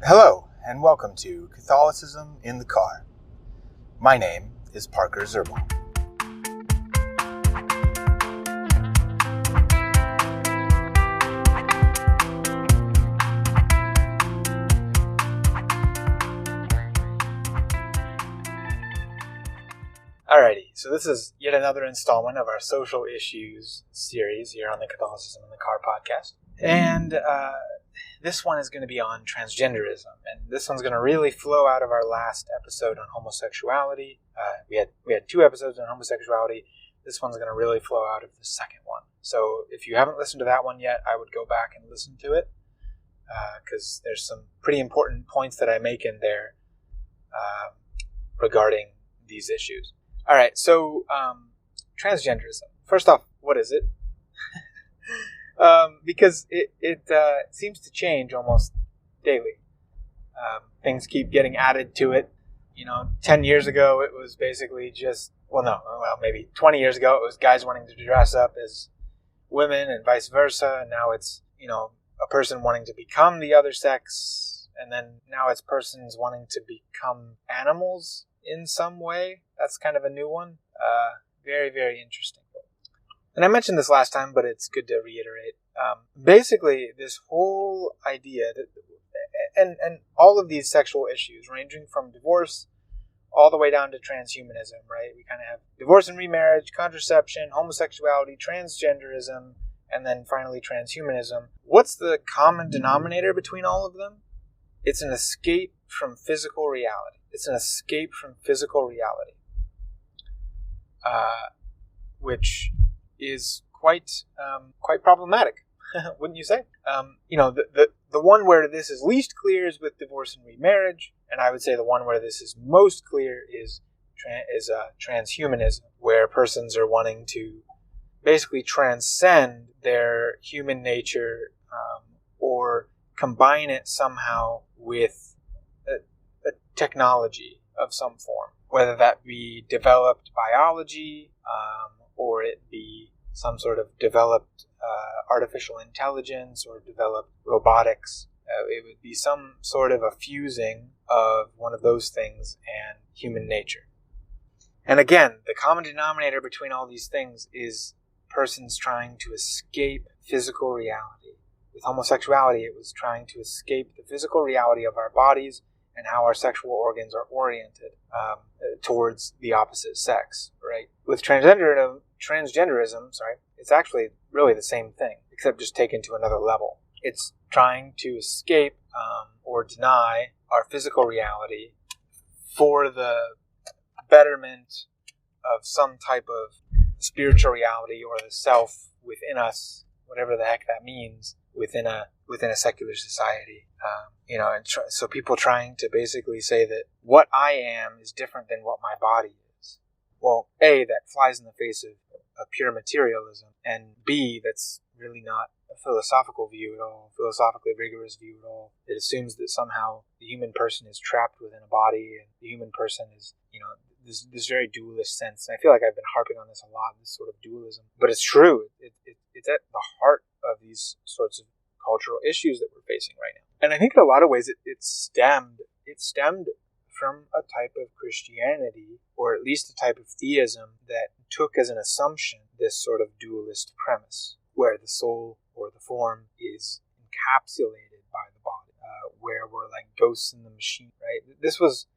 Hello, and welcome to Catholicism in the Car. My name is Parker Zerbal. Alrighty, so this is yet another installment of our social issues series here on the Catholicism in the Car podcast. And this one is going to be on transgenderism, and this one's going to really flow out of our last episode on homosexuality. We had 2 episodes on homosexuality. This one's going to really flow out of the second one. So if you haven't listened to that one yet, I would go back and listen to it, because there's some pretty important points that I make in there regarding these issues. All right, so transgenderism. First off, what is it? Because it seems to change almost daily. Things keep getting added to it. 10 years ago it was basically just, maybe 20 years ago it was guys wanting to dress up as women and vice versa, and now it's, a person wanting to become the other sex, and then now it's persons wanting to become animals in some way. That's kind of a new one. Very, very interesting. And I mentioned this last time, but it's good to reiterate. Basically, this whole idea that, and all of these sexual issues, ranging from divorce all the way down to transhumanism, right? We kind of have divorce and remarriage, contraception, homosexuality, transgenderism, and then finally transhumanism. What's the common denominator between all of them? It's an escape from physical reality. It's an escape from physical reality, which is quite problematic, wouldn't you say? The one where this is least clear is with divorce and remarriage, and I would say the one where this is most clear is transhumanism, where persons are wanting to basically transcend their human nature, or combine it somehow with a technology of some form, whether that be developed biology, or it be some sort of developed artificial intelligence or developed robotics. It would be some sort of a fusing of one of those things and human nature. And again, the common denominator between all these things is persons trying to escape physical reality. With homosexuality, it was trying to escape the physical reality of our bodies and how our sexual organs are oriented towards the opposite sex, right? With transgenderism, it's actually really the same thing, except just taken to another level. It's trying to escape or deny our physical reality for the betterment of some type of spiritual reality or the self within us, whatever the heck that means, within a secular society. So people trying to basically say that what I am is different than what my body is. Well, A, that flies in the face of pure materialism, and B, that's really not a philosophical view at all, philosophically rigorous view at all. It assumes that somehow the human person is trapped within a body, and the human person is, this very dualist sense. And I feel like I've been harping on this a lot, this sort of dualism. But it's true. It's at the heart of these sorts of cultural issues that we're facing right now. And I think in a lot of ways it stemmed from a type of Christianity, or at least a type of theism that took as an assumption this sort of dualist premise, where the soul or the form is encapsulated by the body, where we're like ghosts in the machine, right? This was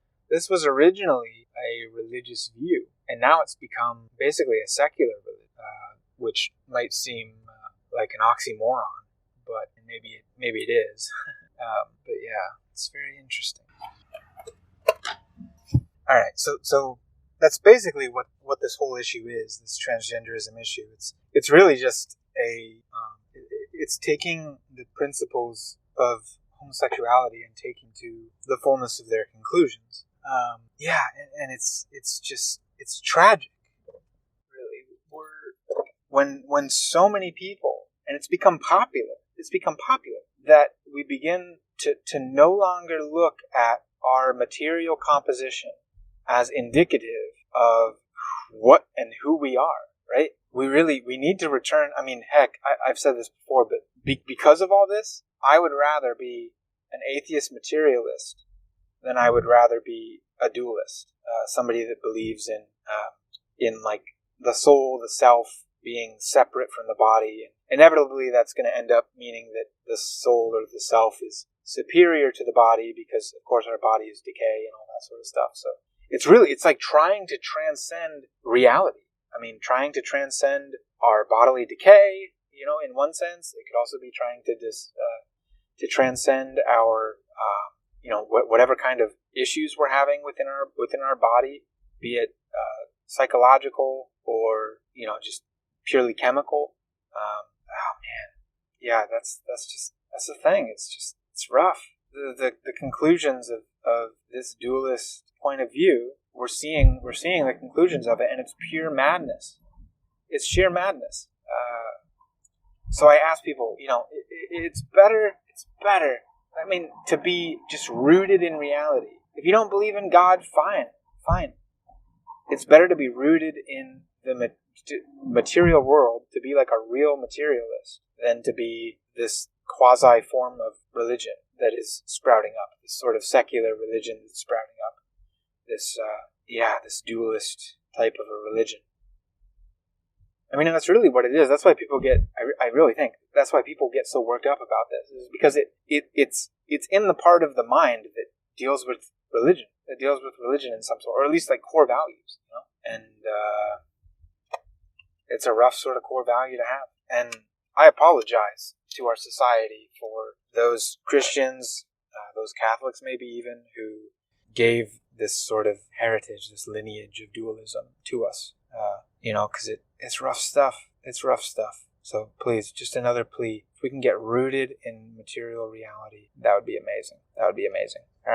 originally a religious view, and now it's become basically a secular religion, which might seem like an oxymoron, but maybe it is. But yeah, it's very interesting. All right, so that's basically what this whole issue is, this transgenderism issue. It's really just it's taking the principles of homosexuality and taking to the fullness of their conclusions. And it's tragic, really. When so many people, and it's become popular that we begin to no longer look at our material composition as indicative of what and who we are, right? We need to return. I mean, heck, I've said this before, but because of all this, I would rather be an atheist materialist, then I would rather be a dualist, somebody that believes in like the soul, the self being separate from the body. And inevitably, that's going to end up meaning that the soul or the self is superior to the body because, of course, our body is decay and all that sort of stuff. So it's like trying to transcend reality. I mean, trying to transcend our bodily decay. In one sense, it could also be trying to transcend our whatever kind of issues we're having within our body, be it psychological or just purely chemical. Oh man, yeah, that's the thing. It's rough. The conclusions of this dualist point of view, we're seeing the conclusions of it, and it's pure madness. It's sheer madness. So I ask people, it's better. I mean, to be just rooted in reality. If you don't believe in God, fine. It's better to be rooted in the material world, to be like a real materialist, than to be this quasi form of religion that is sprouting up, this sort of secular religion that's sprouting up, this dualist type of a religion. I mean, and that's really what it is. That's why people get, I really think, that's why people get so worked up about this, is because it's in the part of the mind that deals with religion, in some sort, or at least like core values, and it's a rough sort of core value to have. And I apologize to our society for those Christians, those Catholics maybe even, who gave this sort of heritage, this lineage of dualism to us, because it's rough stuff. It's rough stuff. So please, just another plea. If we can get rooted in material reality, that would be amazing. All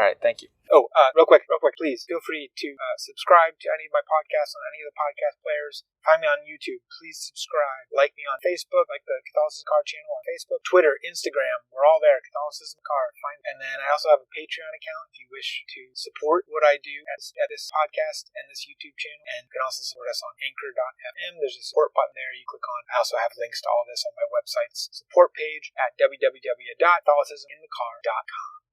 right, thank you. Oh, real quick, please feel free to subscribe to any of my podcasts on any of the podcast players. Find me on YouTube. Please subscribe. Like me on Facebook, like the Catholicism Car channel on Facebook, Twitter, Instagram. We're all there. Catholicism Car. And then I also have a Patreon account if you wish to support what I do at this podcast and this YouTube channel. And you can also support us on Anchor.fm. There's a support button there you click on. I also have links to all of this on my website's support page at www.catholicisminthecar.com.